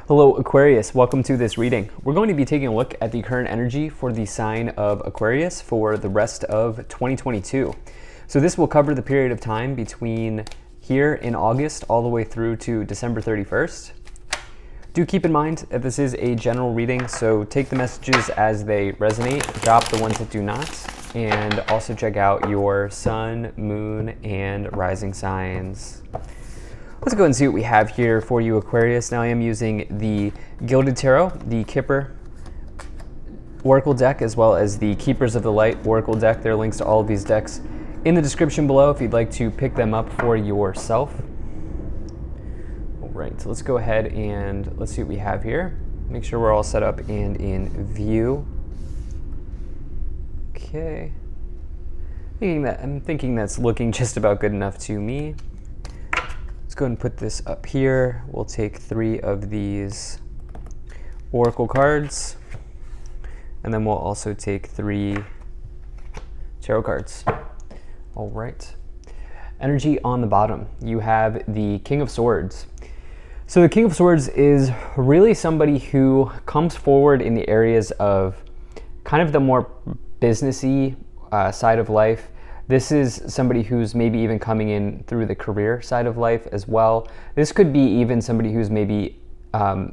Hello Aquarius, welcome to this reading. We're going to be taking a look at the current energy for the sign of Aquarius for the rest of 2022. So this will cover the period of time between here in August all the way through to December 31st. Do keep in mind that this is a general reading, so take the messages as they resonate, drop the ones that do not, and also check out your sun, moon, and rising signs. Let's go and see what we have here for you, Aquarius. Now I am using the Gilded Tarot, the Kipper Oracle deck, as well as the Keepers of the Light Oracle deck. There are links to all of these decks in the description below if you'd like to pick them up for yourself. All right, so let's go ahead and let's see what we have here. Make sure we're all set up and in view. Okay. I'm thinking that's looking just about good enough to me. Go ahead and put this up here. We'll take 3 of these oracle cards, and then we'll also take 3 tarot cards. All right. Energy on the bottom, you have the King of Swords. So the King of Swords is really somebody who comes forward in the areas of kind of the more businessy side of life. This is somebody who's maybe even coming in through the career side of life as well. This could be even somebody who's maybe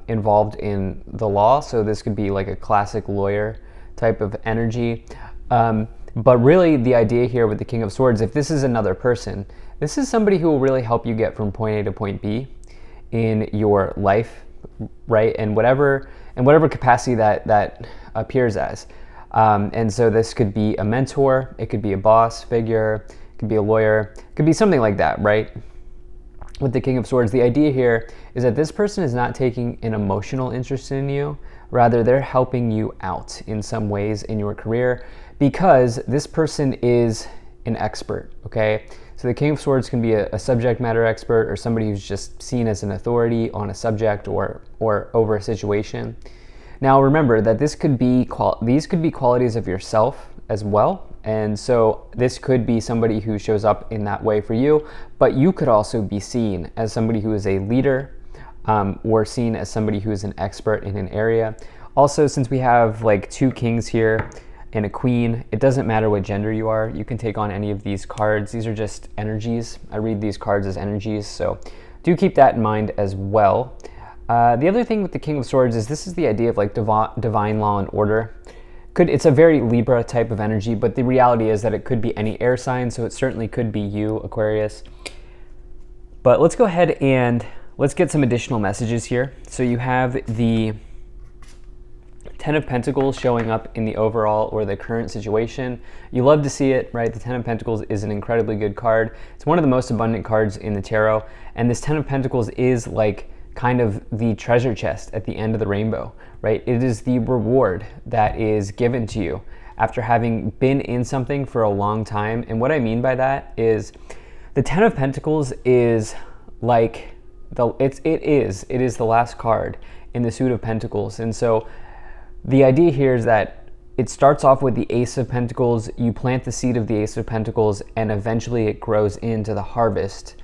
involved in the law. So this could be like a classic lawyer type of energy. But really the idea here with the King of Swords, if this is another person, this is somebody who will really help you get from point A to point B in your life, right? And whatever capacity that appears as. And so this could be a mentor, it could be a boss figure, it could be a lawyer, it could be something like that, right? With the King of Swords, the idea here is that this person is not taking an emotional interest in you, rather they're helping you out in some ways in your career because this person is an expert, okay? So the King of Swords can be a subject matter expert or somebody who's just seen as an authority on a subject or over a situation. Now remember that these could be qualities of yourself as well, and so this could be somebody who shows up in that way for you, but you could also be seen as somebody who is a leader or seen as somebody who is an expert in an area. Also, since we have like 2 kings here and a queen, it doesn't matter what gender you are, you can take on any of these cards. These are just energies. I read these cards as energies, so do keep that in mind as well. The other thing with the King of Swords is this is the idea of like divine law and order. It's a very Libra type of energy, but the reality is that it could be any air sign, so it certainly could be you, Aquarius. But let's go ahead and let's get some additional messages here. So you have the 10 of Pentacles showing up in the overall or the current situation. You love to see it, right? The 10 of Pentacles is an incredibly good card. It's one of the most abundant cards in the tarot, and this 10 of Pentacles is like kind of the treasure chest at the end of the rainbow, right? It is the reward that is given to you after having been in something for a long time. And what I mean by that is the 10 of Pentacles is like it is the last card in the suit of Pentacles. And so the idea here is that it starts off with the Ace of Pentacles, you plant the seed of the Ace of Pentacles, and eventually it grows into the harvest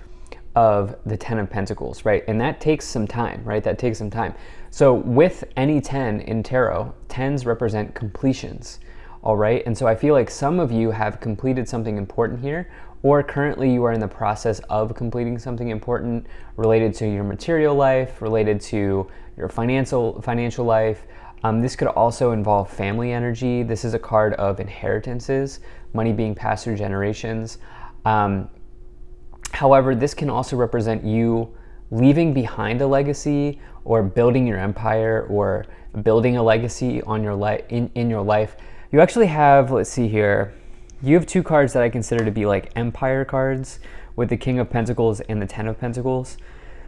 of the 10 of Pentacles, right? And that takes some time, right? That takes some time. So with any 10 in tarot, 10s represent completions, all right? And so I feel like some of you have completed something important here, or currently you are in the process of completing something important related to your material life, related to your financial life. This could also involve family energy. This is a card of inheritances, money being passed through generations. However, this can also represent you leaving behind a legacy or building your empire or building a legacy on your in your life. You actually have, let's see here, you have 2 cards that I consider to be like empire cards with the King of Pentacles and the 10 of Pentacles.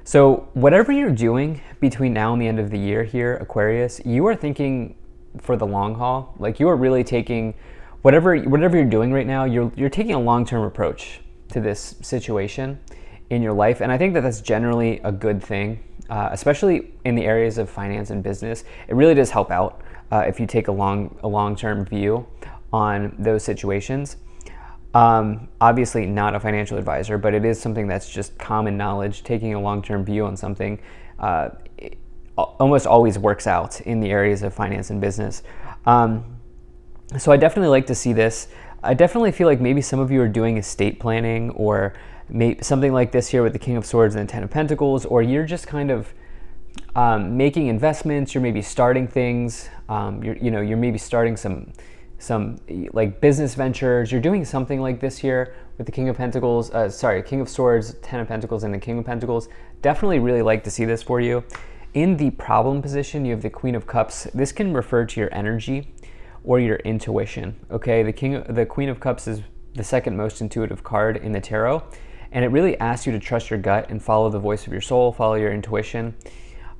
So whatever you're doing between now and the end of the year here, Aquarius, you are thinking for the long haul. Like you are really taking whatever you're doing right now, you're taking a long-term approach to this situation in your life. And I think that that's generally a good thing, especially in the areas of finance and business. It really does help out if you take a long-term view on those situations. Obviously not a financial advisor, but it is something that's just common knowledge. Taking a long-term view on something almost always works out in the areas of finance and business. So I definitely like to see this. I definitely feel like maybe some of you are doing estate planning, or maybe something like this here with the King of Swords and the Ten of Pentacles, or you're just kind of making investments. You're maybe starting things. You're maybe starting some like business ventures. You're doing something like this here with the King of Pentacles. King of Swords, Ten of Pentacles, and the King of Pentacles. Definitely really like to see this for you. In the problem position, you have the Queen of Cups. This can refer to your energy or your intuition. Okay, the Queen of Cups is the second most intuitive card in the tarot, and it really asks you to trust your gut and follow the voice of your soul, follow your intuition.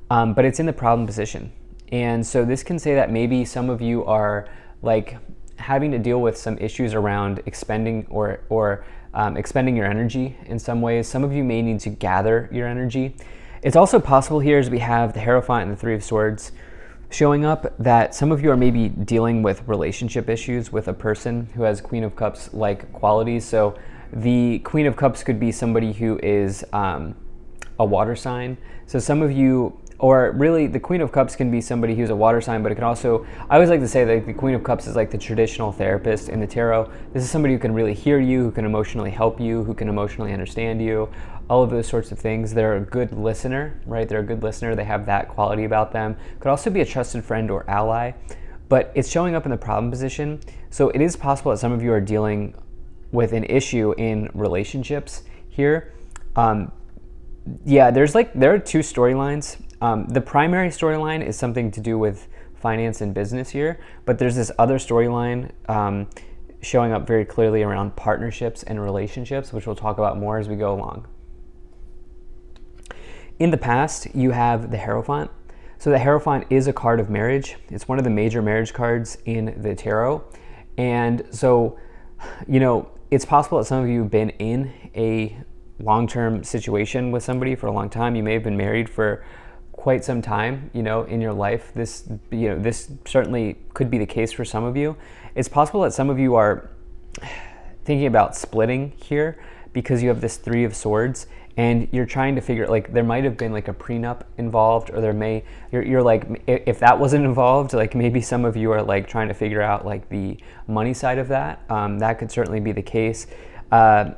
But it's in the problem position, and so this can say that maybe some of you are like having to deal with some issues around expending or expending your energy in some ways. Some of you may need to gather your energy. It's also possible here, as we have the Hierophant and the Three of Swords showing up, that some of you are maybe dealing with relationship issues with a person who has Queen of Cups like qualities. So the Queen of Cups could be somebody who is a water sign. So some of you, or really the Queen of Cups can be somebody who's a water sign, but it can also, I always like to say that the Queen of Cups is like the traditional therapist in the tarot. This is somebody who can really hear you, who can emotionally help you, who can emotionally understand you, all of those sorts of things. They're a good listener, right? They're a good listener. They have that quality about them. Could also be a trusted friend or ally, but it's showing up in the problem position. So it is possible that some of you are dealing with an issue in relationships here. There are two storylines. The primary storyline is something to do with finance and business here, but there's this other storyline showing up very clearly around partnerships and relationships, which we'll talk about more as we go along. In the past, you have the Hierophant. So the Hierophant is a card of marriage. It's one of the major marriage cards in the tarot. And so, it's possible that some of you have been in a long-term situation with somebody for a long time. You may have been married for quite some time, in your life. This certainly could be the case for some of you. It's possible that some of you are thinking about splitting here because you have this Three of Swords, and you're trying to figure, like, there might have been like a prenup involved, or you're like, if that wasn't involved, like maybe some of you are like trying to figure out like the money side of that. That could certainly be the case. And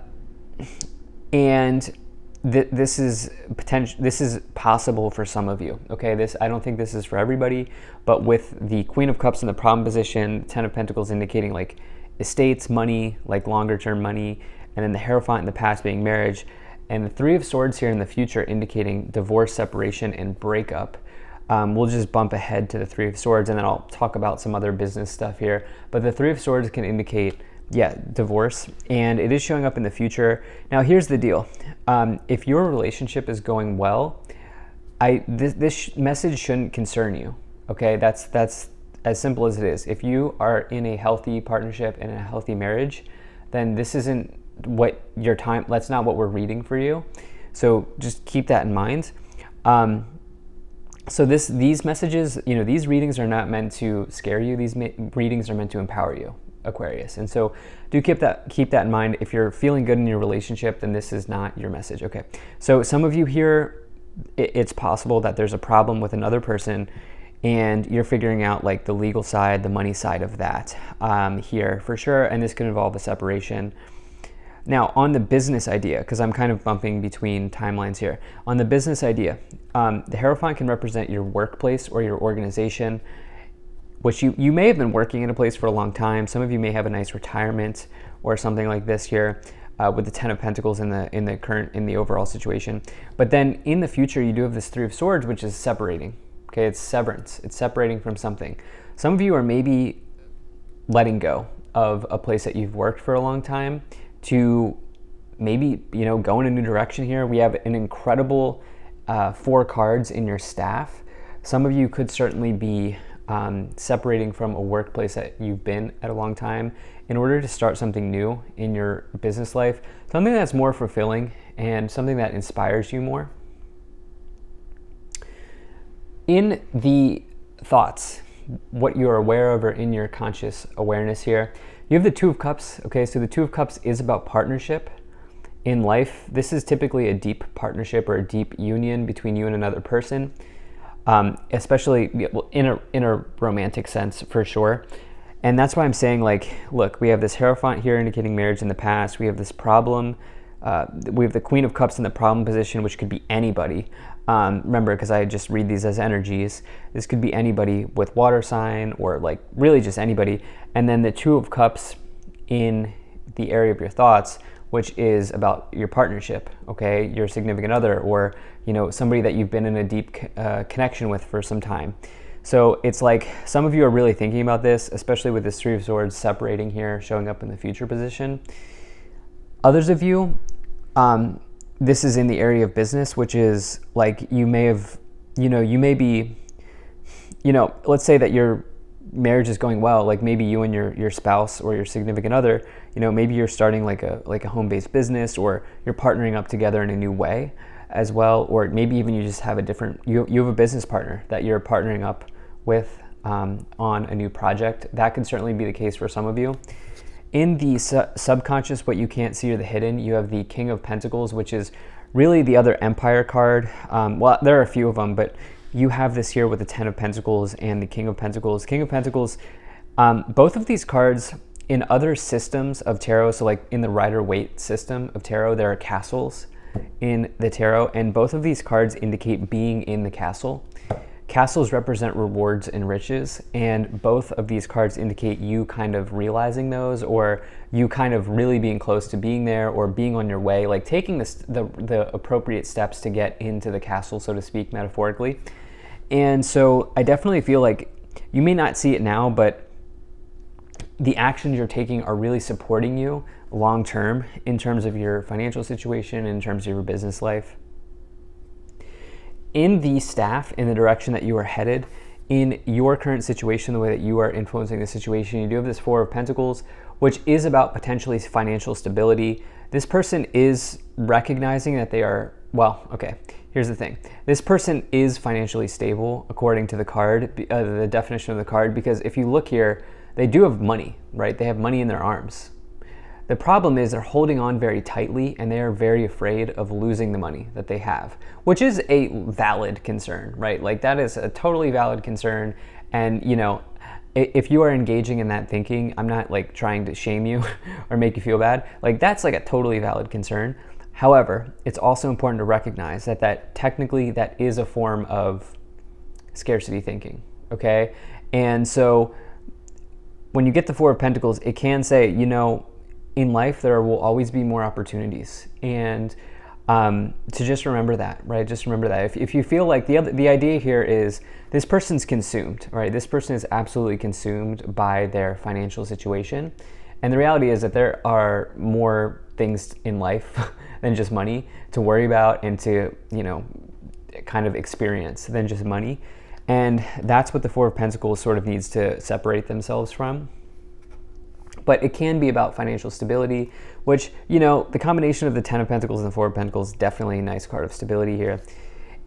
this is possible for some of you. Okay, I don't think this is for everybody, but with the Queen of Cups in the problem position, Ten of Pentacles indicating like estates, money, like longer term money, and then the Hierophant in the past being marriage, and the Three of Swords here in the future indicating divorce, separation, and breakup. We'll just bump ahead to the Three of Swords, and then I'll talk about some other business stuff here. But the Three of Swords can indicate, divorce, and it is showing up in the future. Now, here's the deal. If your relationship is going well, this message shouldn't concern you, okay? That's as simple as it is. If you are in a healthy partnership and a healthy marriage, then this isn't that's not what we're reading for you. So just keep that in mind. So these messages, these readings are not meant to scare you. These readings are meant to empower you, Aquarius. And so do keep that in mind. If you're feeling good in your relationship, then this is not your message. Okay. So some of you here, it's possible that there's a problem with another person, and you're figuring out like the legal side, the money side of that here for sure. And this could involve a separation. Now, on the business idea, because I'm kind of bumping between timelines here. On the business idea, the Hierophant can represent your workplace or your organization, which you may have been working in a place for a long time. Some of you may have a nice retirement or something like this here with the Ten of Pentacles in the overall situation. But then in the future, you do have this Three of Swords, which is separating. Okay, it's severance. It's separating from something. Some of you are maybe letting go of a place that you've worked for a long time to maybe, go in a new direction here. We have an incredible 4 cards in your staff. Some of you could certainly be separating from a workplace that you've been at a long time in order to start something new in your business life, something that's more fulfilling and something that inspires you more. In the thoughts, what you're aware of or in your conscious awareness here, you have the Two of Cups. Okay, so the Two of Cups is about partnership in life. This is typically a deep partnership or a deep union between you and another person. especially in a romantic sense for sure. And that's why I'm saying, like, look, we have this Hierophant here indicating marriage in the past. We have this problem. We have the Queen of Cups in the problem position, which could be anybody. Remember, because I just read these as energies, this could be anybody with water sign, or like really just anybody. And then the Two of Cups in the area of your thoughts, which is about your partnership, okay, your significant other, or somebody that you've been in a deep connection with for some time. So it's like some of you are really thinking about this, especially with this Three of Swords separating here, showing up in the future position. Others of you, this is in the area of business, which is like you may have, you may be, let's say that your marriage is going well, like maybe you and your spouse or your significant other, maybe you're starting like a home-based business, or you're partnering up together in a new way as well, or maybe even you just have you have a business partner that you're partnering up with on a new project. That can certainly be the case for some of you. In the subconscious, what you can't see or the hidden, you have the King of Pentacles, which is really the other Empire card. Well, there are a few of them, but you have this here with the Ten of Pentacles and the King of Pentacles. King of Pentacles, both of these cards in other systems of tarot, so like in the Rider-Waite system of tarot, there are castles in the tarot, and both of these cards indicate being in the castle. Castles represent rewards and riches, and both of these cards indicate you kind of realizing those, or you kind of really being close to being there, or being on your way, like taking the appropriate steps to get into the castle, so to speak, metaphorically. And so I definitely feel like you may not see it now, but the actions you're taking are really supporting you long term in terms of your financial situation, in terms of your business life. In the staff, in the direction that you are headed, in your current situation, the way that you are influencing the situation, you do have this Four of Pentacles, which is about potentially financial stability. This person is recognizing that they are, well, okay, here's the thing. This person is financially stable according to the card, the definition of the card, because if you look here, they do have money, right? They have money in their arms. The problem is they're holding on very tightly, and they are very afraid of losing the money that they have, which is a valid concern, right? Like that is a totally valid concern. And if you are engaging in that thinking, I'm not like trying to shame you or make you feel bad. Like that's like a totally valid concern. However, it's also important to recognize that technically that is a form of scarcity thinking, okay? And so when you get the Four of Pentacles, it can say, in life, there will always be more opportunities, and to just remember that, right? Just remember that. If you feel like the idea here is this person's consumed, right? This person is absolutely consumed by their financial situation, and the reality is that there are more things in life than just money to worry about and to kind of experience than just money, and that's what the Four of Pentacles sort of needs to separate themselves from. But it can be about financial stability, which, the combination of the Ten of Pentacles and the Four of Pentacles is definitely a nice card of stability here.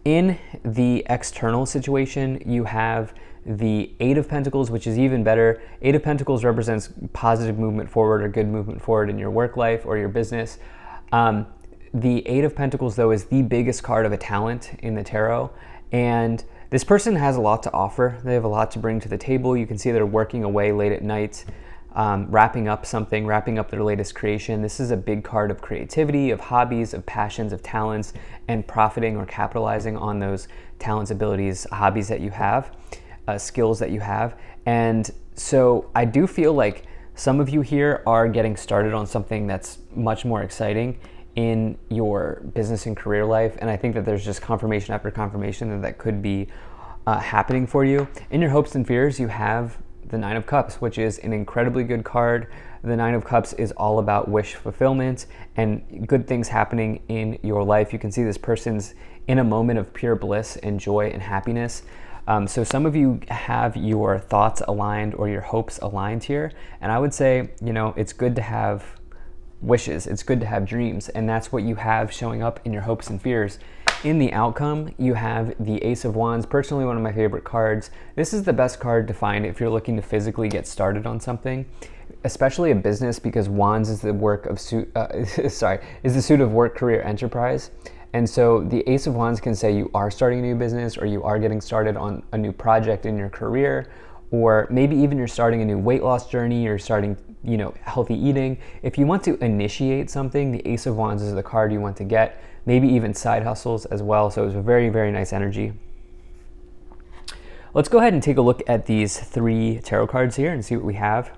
In the external situation, you have the Eight of Pentacles, which is even better. Eight of Pentacles represents positive movement forward, or good movement forward in your work life or your business. The Eight of Pentacles, though, is the biggest card of a talent in the tarot. And this person has a lot to offer. They have a lot to bring to the table. You can see they're working away late at night, wrapping up their latest creation. This is a big card of creativity, of hobbies, of passions, of talents, and profiting or capitalizing on those talents, abilities, hobbies that you have, skills that you have. And so I do feel like some of you here are getting started on something that's much more exciting in your business and career life. And I think that there's just confirmation after confirmation that could be happening for you. In your hopes and fears, you have the Nine of Cups, which is an incredibly good card. The Nine of Cups is all about wish fulfillment and good things happening in your life. You can see this person's in a moment of pure bliss and joy and happiness. So some of you have your thoughts aligned or your hopes aligned here. And I would say, it's good to have wishes. It's good to have dreams. And that's what you have showing up in your hopes and fears. In the outcome, you have the Ace of Wands, personally one of my favorite cards. This is the best card to find if you're looking to physically get started on something, especially a business, because Wands is the work of is the suit of work, career, enterprise. And so the Ace of Wands can say you are starting a new business, or you are getting started on a new project in your career, or maybe even you're starting a new weight loss journey, you're starting, healthy eating. If you want to initiate something, the Ace of Wands is the card you want to get, maybe even side hustles as well. So it's a very, very nice energy. Let's go ahead and take a look at these 3 tarot cards here and see what we have.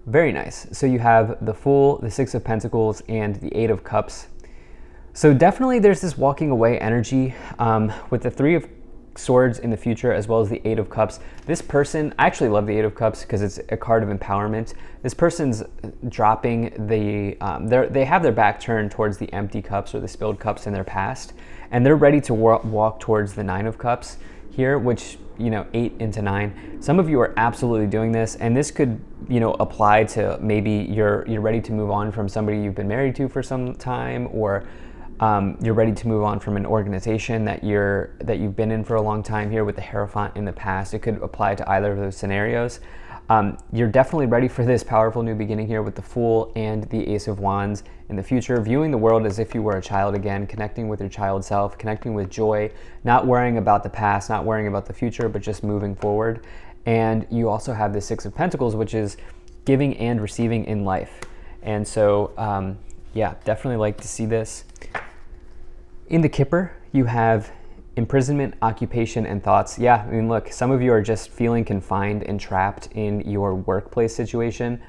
Very nice. So you have the Fool, the 6 of Pentacles, and the 8 of Cups. So definitely there's this walking away energy with the 3 of Swords in the future, as well as the 8 of Cups. This person, I actually love the 8 of Cups because it's a card of empowerment. This person's dropping they have their back turned towards the empty cups or the spilled cups in their past, and they're ready to walk towards the 9 of Cups here, which, 8 into 9. Some of you are absolutely doing this, and this could, apply to maybe you're ready to move on from somebody you've been married to for some time, or you're ready to move on from an organization that you've been in for a long time here with the Hierophant in the past. It could apply to either of those scenarios. You're definitely ready for this powerful new beginning here with the Fool and the Ace of Wands in the future, viewing the world as if you were a child again, connecting with your child self, connecting with joy, not worrying about the past, not worrying about the future, but just moving forward. And you also have the 6 of Pentacles, which is giving and receiving in life. And so, definitely like to see this. In the Kipper, you have imprisonment, occupation, and thoughts. Yeah, I mean, look, some of you are just feeling confined and trapped in your workplace situation,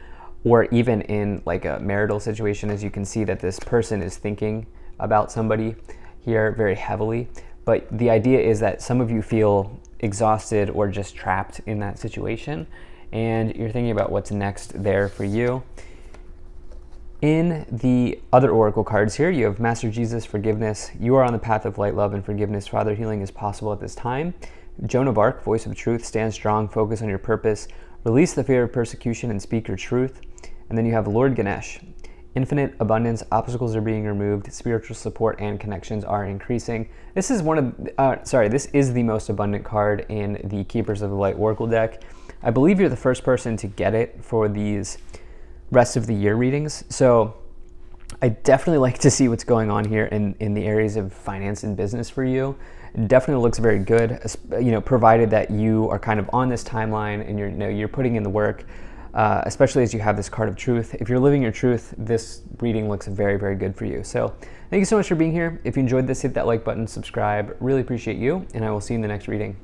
or even in like a marital situation, as you can see that this person is thinking about somebody here very heavily. But the idea is that some of you feel exhausted or just trapped in that situation, and you're thinking about what's next there for you. In the other oracle cards here, you have Master Jesus, forgiveness. You are on the path of light, love, and forgiveness. Father, healing is possible at this time. Joan of Arc, voice of truth, stand strong, focus on your purpose, release the fear of persecution, and speak your truth. And then you have Lord Ganesh, infinite abundance, obstacles are being removed, spiritual support and connections are increasing. This is this is the most abundant card in the Keepers of the Light Oracle deck. I believe you're the first person to get it for these rest of the year readings. So I definitely like to see what's going on here in the areas of finance and business for you. It definitely looks very good, provided that you are kind of on this timeline and you're putting in the work, especially as you have this card of truth. If you're living your truth, this reading looks very, very good for you. So thank you so much for being here. If you enjoyed this, hit that like button, subscribe. Really appreciate you, and I will see you in the next reading.